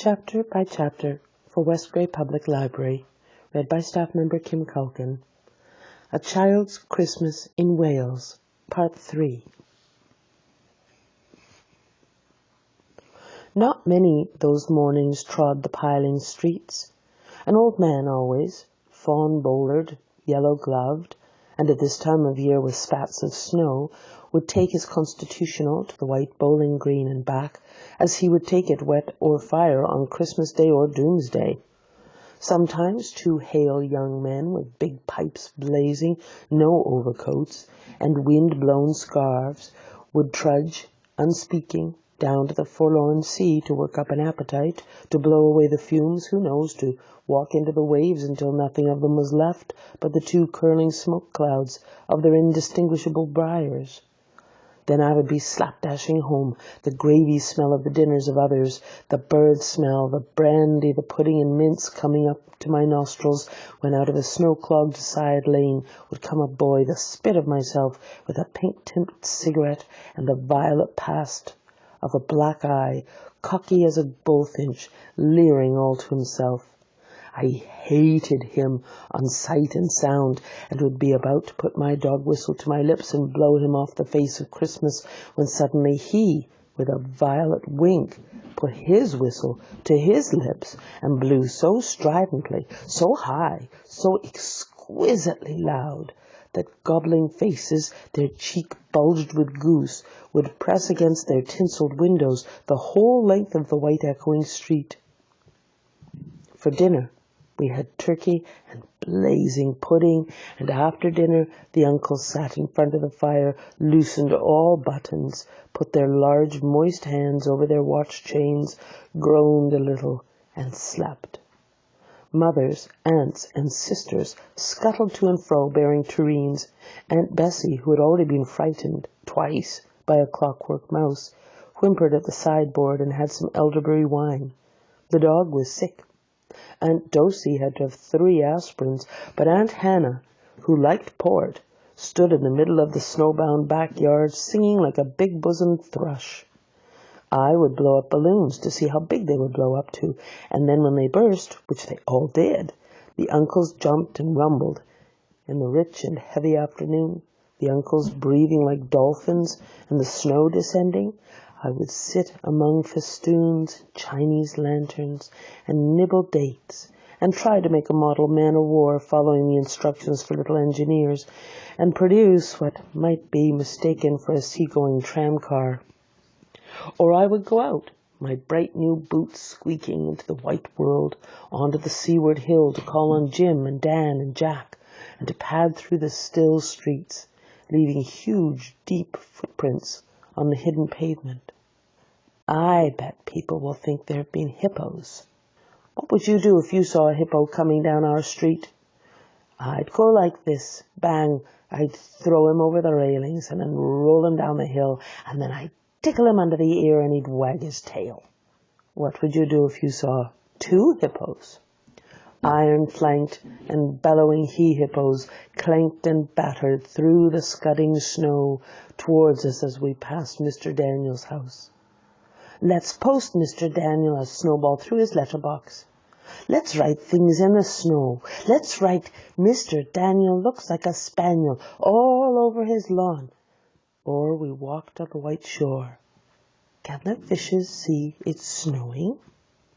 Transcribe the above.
Chapter by chapter for West Grey Public Library, read by staff member Kimm Culkin. A Child's Christmas in Wales, Part 3. Not many those mornings trod the piling streets. An old man always, fawn-bowlered, yellow-gloved, and at this time of year with spats of snow, would take his constitutional to the white bowling green and back, as he would take it wet or fire on Christmas Day or Doomsday. Sometimes two hale young men with big pipes blazing, no overcoats, and wind-blown scarves, would trudge, unspeaking, down to the forlorn sea to work up an appetite, to blow away the fumes, who knows, to walk into the waves until nothing of them was left but the two curling smoke clouds of their indistinguishable briars. Then I would be slapdashing home, the gravy smell of the dinners of others, the bird smell, the brandy, the pudding and mince coming up to my nostrils, when out of a snow-clogged side lane would come a boy, the spit of myself, with a pink-tipped cigarette and the violet past of a black eye, cocky as a bullfinch, leering all to himself. I hated him on sight and sound, and would be about to put my dog whistle to my lips and blow him off the face of Christmas, when suddenly he, with a violet wink, put his whistle to his lips and blew so stridently, so high, so exquisitely loud, that gobbling faces, their cheek bulged with goose, would press against their tinselled windows the whole length of the white echoing street. For dinner we had turkey and blazing pudding, and after dinner the uncles sat in front of the fire, loosened all buttons, put their large moist hands over their watch chains, groaned a little, and slept. Mothers, aunts, and sisters scuttled to and fro bearing tureens. Aunt Bessie, who had already been frightened twice by a clockwork mouse, whimpered at the sideboard and had some elderberry wine. The dog was sick. Aunt Dosey had to have 3 aspirins, but Aunt Hannah, who liked port, stood in the middle of the snowbound backyard singing like a big-bosomed thrush. I would blow up balloons to see how big they would blow up to, and then when they burst, which they all did, the uncles jumped and rumbled. In the rich and heavy afternoon, the uncles breathing like dolphins and the snow descending, I would sit among festoons, Chinese lanterns, and nibble dates, and try to make a model man-of-war following the instructions for little engineers, and produce what might be mistaken for a seagoing tram-car. Or I would go out, my bright new boots squeaking into the white world, onto the seaward hill to call on Jim and Dan and Jack, and to pad through the still streets, leaving huge, deep footprints on the hidden pavement. I bet people will think there have been hippos. What would you do if you saw a hippo coming down our street? I'd go like this, bang, I'd throw him over the railings and then roll him down the hill, and then I'd tickle him under the ear and he'd wag his tail. What would you do if you saw 2 hippos? Iron-flanked and bellowing he-hippos clanked and battered through the scudding snow towards us as we passed Mr. Daniel's house. Let's post Mr. Daniel a snowball through his letterbox. Let's write things in the snow. Let's write, Mr. Daniel looks like a spaniel all over his lawn. Or we walked on the white shore. Can the fishes see it's snowing?